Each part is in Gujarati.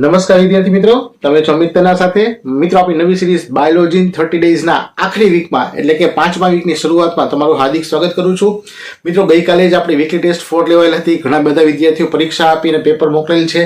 નમસ્કાર વિદ્યાર્થી મિત્રો, તમે છો અમિત તન્ના સાથે. મિત્રો, આપણી નવી સિરીઝ બાયોલોજી 30 ડેઝના આખરી વીકમાં એટલે કે 5મા વીકની શરૂઆતમાં તમારું હાર્દિક સ્વાગત કરું છું. મિત્રો, ગઈકાલે જ આપણી વીકલી ટેસ્ટ 4 લેવાયેલ હતી. ઘણા બધા વિદ્યાર્થીઓ પરીક્ષા આપીને પેપર મોકલેલ છે,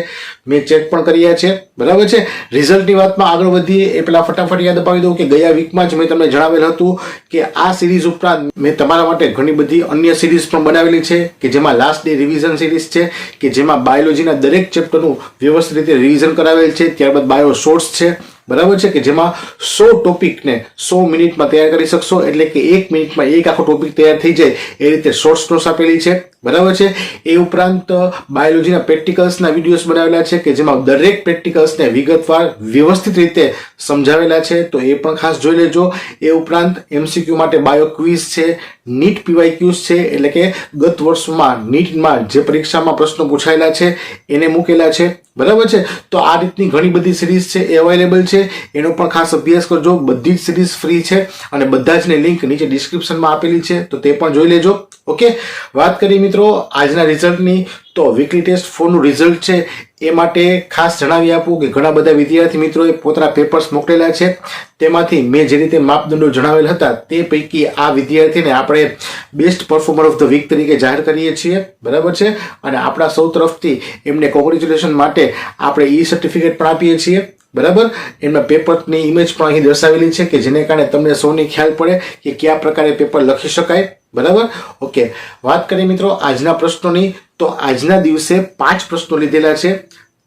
મેં ચેક પણ કર્યા છે. બરાબર છે. રિઝલ્ટની વાતમાં આગળ વધીએ એ પહેલા ફટાફટ યાદ અપાવી દઉં કે ગયા વીકમાં જ મેં તમને જણાવેલ હતું કે આ સિરીઝ ઉપરાંત મેં તમારા માટે ઘણી બધી અન્ય સિરીઝ પણ બનાવેલી છે કે જેમાં લાસ્ટ ડે રિવિઝન સિરીઝ છે કે જેમાં બાયોલોજીના દરેક ચેપ્ટરનું વ્યવસ્થિત રીતે રિવિઝન કરાવેલ છે. ત્યારબાદ બાયો શોર્ટ્સ છે, બરાબર છે, કે જેમાં 100 ટોપિકને 100 મિનિટમાં તૈયાર કરી શકશો, એટલે કે 1 મિનિટમાં એક આખો ટોપિક તૈયાર થઈ જાય એ રીતે શોર્ટ્સ નોટ્સ આપેલી છે. બરાબર છે. એ ઉપરાંત બાયોલોજીના પ્રેક્ટિકલ્સના વિડીયોઝ બનાવેલા છે કે જેમાં દરેક પ્રેક્ટિકલ્સને વિગતવાર વ્યવસ્થિત રીતે સમજાવેલા છે, તો એ પણ ખાસ જોઈ લેજો. એ ઉપરાંત MCQ માટે BioQuiz છે, NEET PYQs છે, એટલે કે ગત વર્ષમાં નીટમાં જે પરીક્ષામાં પ્રશ્નો પૂછાયેલા છે એને મૂકેલા છે. બરાબર છે. તો આ રીતની ઘણી બધી સિરીઝ છે એ અવેલેબલ છે, એનો પણ ખાસ અભ્યાસ કરજો. બધી જ સિરીઝ ફ્રી છે અને બધા જની લિંક નીચે ડિસ્ક્રિપ્શનમાં આપેલી છે, તો તે પણ જોઈ લેજો. ઓકે, વાત કરીએ મિત્રો આજના રિઝલ્ટની. તો વીકલી ટેસ્ટ 4નું રિઝલ્ટ છે એ માટે ખાસ જણાવી આપું કે ઘણા બધા વિદ્યાર્થી મિત્રોએ પોતાના પેપર્સ મોકલેલા છે. તેમાંથી મેં જે રીતે માપદંડો જણાવેલ હતા તે પૈકી આ વિદ્યાર્થીને આપણે best performer of the week તરીકે જાહેર કરીએ છીએ. બરાબર છે. અને આપણા સૌ તરફથી એમને કોંગ્રેચ્યુલેશન માટે આપણે ઈ સર્ટિફિકેટ પણ આપીએ છીએ. બરાબર. એમના પેપરની ઇમેજ પણ અહીં દર્શાવેલી છે કે જેને કારણે તમને સૌની ખ્યાલ પડે કે કયા પ્રકારે પેપર લખી શકાય. બરાબર. ઓકે, વાત કરીએ મિત્રો આજના પ્રશ્નોની. તો આજના દિવસે 5 પ્રશ્નો લીધેલા છે.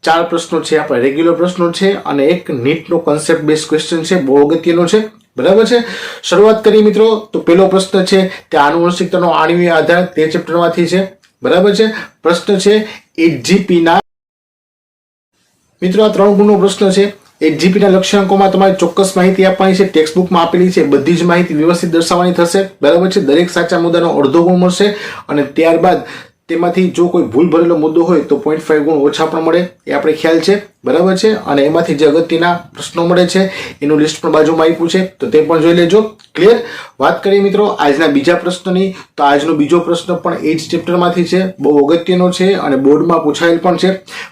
4 પ્રશ્નો છે આપણા રેગ્યુલર પ્રશ્નો છે અને એક નીટનો કન્સેપ્ટ બેઝ ક્વેશ્ચન છે, બહુ અગત્યનો છે. બરાબર છે. શરૂઆત કરીએ મિત્રો. તો પહેલો પ્રશ્ન છે તે આનુવંશિકતાનો આણ્વીય આધાર તે ચેપ્ટરમાંથી છે. બરાબર છે. પ્રશ્ન છે HGP ના. મિત્રો, આ 3 ગુણનો પ્રશ્ન છે. HGP ના લક્ષ્યાંકોમાં તમારે ચોક્કસ માહિતી આપવાની છે, ટેક્સ્ટ બુકમાં આપેલી છે. બધી જ માહિતી વ્યવસ્થિત દર્શાવવાની થશે. બરાબર છે. દરેક સાચા મુદ્દાનો અડધો ગુણ મળશે અને ત્યારબાદ તેમાંથી જો કોઈ ભૂલ ભરેલો મુદ્દો હોય તો 0.5 ગુણ ઓછા પણ મળે, એ આપણે ખ્યાલ છે. બરાબર છે. અને એમાંથી જે અગત્યના પ્રશ્નો મળે છે એનું લિસ્ટ પણ બાજુમાં આપ્યું છે, તો તે પણ જોઈ લેજો. ક્લિયર. વાત કરીએ મિત્રો આજના બીજા પ્રશ્નની. તો આજનો બીજો પ્રશ્ન પણ એ જ ચેપ્ટરમાંથી છે, બહુ અગત્યનો છે અને બોર્ડમાં પૂછાયેલ પણ છે.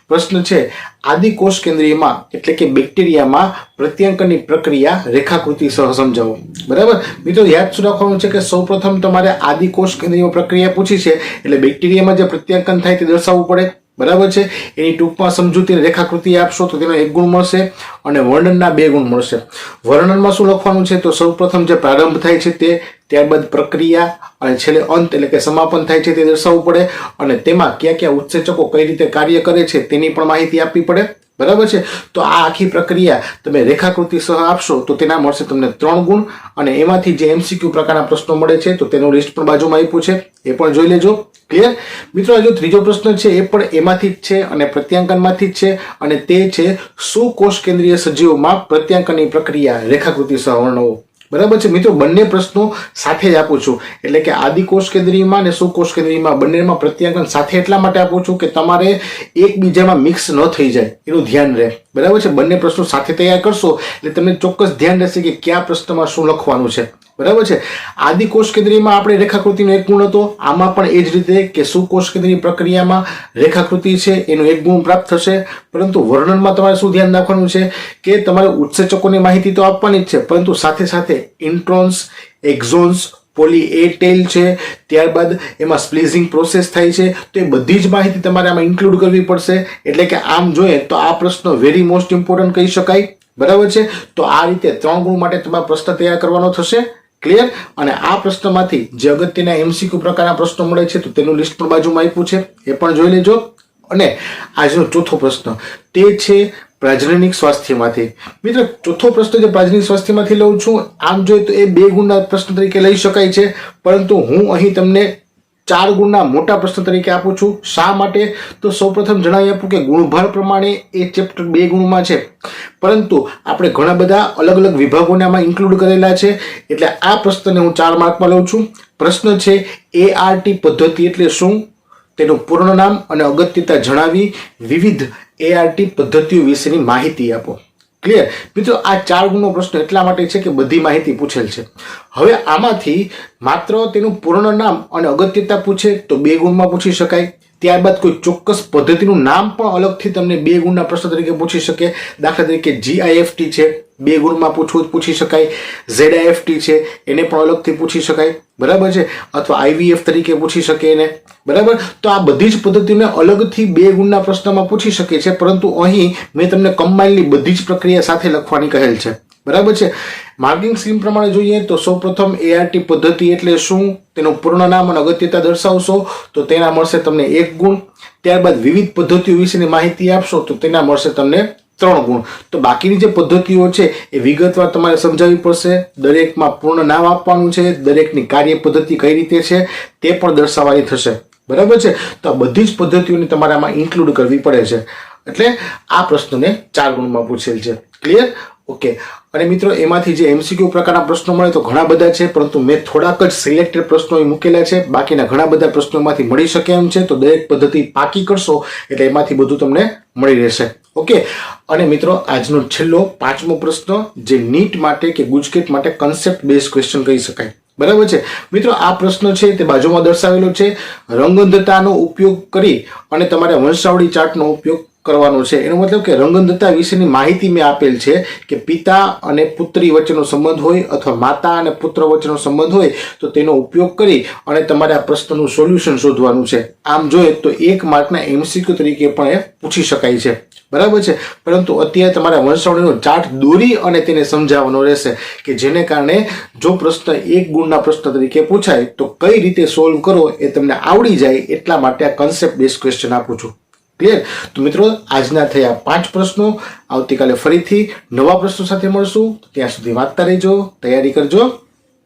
પ્રશ્ન છે આદિકોષ કેન્દ્રીયમાં એટલે કે બેક્ટેરિયામાં પ્રત્યાંકનની પ્રક્રિયા રેખાકૃતિ સહ સમજાવો. બરાબર મિત્રો, યાદ શું રાખવાનું છે કે સૌપ્રથમ તમારે આદિકોષ કેન્દ્રીય પ્રક્રિયા પૂછી છે એટલે બેક્ટેરિયામાં જે પ્રત્યાંકન થાય તે દર્શાવવું પડે. બરાબર છે. એની ટૂંકમાં સમજૂતી રેખાકૃતિ આપશો તો તેનો 1 ગુણ મળશે અને વર્ણનના 2 ગુણ મળશે. વર્ણનમાં શું લખવાનું છે તો સૌપ્રથમ જે પ્રારંભ થાય છે તે, ત્યારબાદ પ્રક્રિયા અને છેલ્લે અંત એટલે કે સમાપન થાય છે તે દર્શાવવું પડે અને તેમાં કયા કયા ઉત્સેચકો કઈ રીતે કાર્ય કરે છે તેની પણ માહિતી આપવી પડે. બરાબર છે. તો આ આખી પ્રક્રિયા તમે રેખાકૃતિ સહ આપશો તો તેના મળશે તમને 3 ગુણ અને એમાંથી જે MCQ પ્રકારના પ્રશ્નો મળે છે તો તેનું લિસ્ટ પણ બાજુમાં આપ્યું છે, એ પણ જોઈ લેજો. ક્લિયર. મિત્રો, જો ત્રીજો પ્રશ્ન છે એ પણ એમાંથી જ છે અને પ્રત્યાંકનમાંથી જ છે અને તે છે સુકોષ કેન્દ્રીય સજીવોમાં પ્રત્યાંકનની પ્રક્રિયા રેખાકૃતિ સહ વર્ણવો. બરાબર છે. મિત્રો, બંને પ્રશ્નો સાથે જ આપું છું, એટલે કે આદિકોષ કેન્દ્રીયમાં અને સુકોષ કેન્દ્રીયમાં બંનેમાં પ્રત્યાંકન સાથે એટલા માટે આપું છું કે તમારે એકબીજામાં મિક્સ ન થઈ જાય એનું ધ્યાન રહે. બરાબર છે. બંને પ્રશ્નો સાથે તૈયાર કરશો એટલે તમને ચોક્કસ ધ્યાન રહેશે કે કયા પ્રશ્નમાં શું લખવાનું છે. બરાબર છે. આદિકોષ કેન્દ્રીયમાં આપણે રેખાકૃતિનો 1 ગુણ હતો, આમાં પણ એ જ રીતે કે સુકોષ કેન્દ્રીય પ્રક્રિયામાં રેખાકૃતિ છે એનો 1 ગુણ પ્રાપ્ત થશે. પરંતુ વર્ણનમાં તમારે શું ધ્યાન રાખવાનું છે કે તમારે ઉત્સેચકોની માહિતી તો આપવાની જ છે, પરંતુ સાથે સાથે ઇન્ટ્રોન્સ, એક્ઝોન્સ, પોલી એ ટેલ છે, ત્યારબાદ એમાં સ્પ્લિઝિંગ પ્રોસેસ થાય છે, તો એ બધી જ માહિતી તમારે આમાં ઇન્ક્લુડ કરવી પડશે. એટલે કે આમ જોઈએ તો આ પ્રશ્ન વેરી મોસ્ટ ઇમ્પોર્ટન્ટ કહી શકાય. બરાબર છે. તો આ રીતે 3 ગુણ માટે તમારે પ્રશ્ન તૈયાર કરવાનો થશે. ક્લિયર. અને આ પ્રશ્નમાંથી જે અગત્યના MCQ પ્રકારના પ્રશ્નો મળે છે તો તેનું લિસ્ટ પણ બાજુમાં આપ્યું છે, એ પણ જોઈ લેજો. અને આજનો ચોથો પ્રશ્ન તે છે પ્રજનનિક સ્વાસ્થ્યમાંથી. મિત્રો, ચોથો પ્રશ્ન જે પ્રજનનિક સ્વાસ્થ્યમાંથી લઉં છું, આમ જોઈએ તો એ 2 ગુણના પ્રશ્ન તરીકે લઈ શકાય છે, પરંતુ હું અહીં તમને 4 ગુણના મોટા પ્રશ્ન તરીકે આપું છું. શા માટે તો સૌપ્રથમ જણાવી આપું કે ગુણભાર પ્રમાણે એ ચેપ્ટર 2 ગુણમાં છે, પરંતુ આપણે ઘણા બધા અલગ અલગ વિભાગોને આમાં ઇન્ક્લુડ કરેલા છે, એટલે આ પ્રશ્નને હું 4 માર્કમાં લઉં છું. પ્રશ્ન છે ART પદ્ધતિ એટલે શું, તેનું પૂર્ણ નામ અને અગત્યતા જણાવી વિવિધ ART પદ્ધતિઓ વિશેની માહિતી આપો. ક્લિયર મિત્રો? આ 4 ગુણનો પ્રશ્ન એટલા માટે છે કે બધી માહિતી પૂછેલ છે. હવે આમાંથી માત્ર તેનું પૂર્ણ નામ અને અગત્યતા પૂછે તો 2 ગુણમાં પૂછી શકાય. ત્યારબાદ કોઈ ચોક્કસ પદ્ધતિનું નામ પણ અલગથી તમને 2 ગુણના પ્રશ્ન તરીકે પૂછી શકે. દાખલા તરીકે GIFT છે, 2 ગુણમાં પૂછી શકાય. ZIFT છે, એને પણ અલગથી પૂછી શકાય, બરાબર છે. અથવા IVF તરીકે પૂછી શકે એને, બરાબર. તો આ બધી જ પદ્ધતિને અલગથી 2 ગુણના પ્રશ્નમાં પૂછી શકે છે, પરંતુ અહીં મેં તમને કમ્બાઇનની બધી જ પ્રક્રિયા સાથે લખવાની કહેલ છે, બરાબર છે. માર્કિંગ સ્કીમ પ્રમાણે જોઈએ તો સૌપ્રથમ ART પદ્ધતિ એટલે શું, તેનું પૂર્ણ નામ અને અગત્યતા દર્શાવશો તો તેના મળશે તમને 1 ગુણ. ત્યારબાદ વિવિધ પદ્ધતિઓ વિશેની માહિતી આપશો તો તેના મળશે તમને 3 ગુણ. તો બાકીની જે પદ્ધતિઓ છે એ વિગતવાર તમારે સમજાવવી પડશે. દરેકમાં પૂર્ણ નામ આપવાનું છે, દરેકની કાર્ય પદ્ધતિ કઈ રીતે છે તે પણ દર્શાવવાની થશે, બરાબર છે. તો આ બધી જ પદ્ધતિઓને તમારે આમાં ઇન્ક્લુડ કરવી પડે છે. એટલે આ પ્રશ્નને 4 ગુણમાં પૂછેલ છે. ક્લિયર? ઓકે. અને મિત્રો એમાંથી જે MCQ પ્રકારના પ્રશ્નો મળે તો ઘણા બધા છે, પરંતુ મેં થોડાક જ સિલેક્ટેડ પ્રશ્નો મૂકેલા છે. બાકીના ઘણા બધા પ્રશ્નોમાંથી મળી શકે એમ છે. તો દરેક પદ્ધતિ પાકી કરશો એટલે એમાંથી બધું તમને મળી રહેશે. ઓકે. અને મિત્રો આજનો છેલ્લો 5મો પ્રશ્ન જે નીટ માટે કે ગુજકેટ માટે કન્સેપ્ટ બેઝ ક્વેશ્ચન કહી શકાય, બરાબર છે. મિત્રો આ પ્રશ્ન છે તે બાજુમાં દર્શાવેલો છે. રંગઅંધતાનો ઉપયોગ કરી અને તમારે વંશાવળી ચાર્ટનો ઉપયોગ કરવાનો છે. એનો મતલબ કે રંગઅંધતા વિશેની માહિતી મેં આપેલ છે કે પિતા અને પુત્રી વચ્ચેનો સંબંધ હોય અથવા માતા અને પુત્ર વચ્ચેનો સંબંધ હોય તો તેનો ઉપયોગ કરી અને તમારે આ પ્રશ્નનું સોલ્યુશન શોધવાનું છે. આમ જોઈએ તો 1 માર્કના MCQ તરીકે પણ એ પૂછી શકાય છે, બરાબર છે. પરંતુ અત્યારે તમારે વંશાવળીનો ચાર્ટ દોરી અને તેને સમજાવવાનો રહેશે કે જેને કારણે જો પ્રશ્ન 1 ગુણના પ્રશ્ન તરીકે પૂછાય તો કઈ રીતે સોલ્વ કરો એ તમને આવડી જાય. એટલા માટે આ કન્સેપ્ટ બેઝ ક્વેશ્ચન આપું છું. ક્લિયર? તો મિત્રો આજના થયા 5 પ્રશ્નો. આવતીકાલે ફરીથી નવા પ્રશ્નો સાથે મળશું. ત્યાં સુધી વાંચતા રહેજો, તૈયારી કરજો.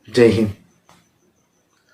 જય હિન્દ.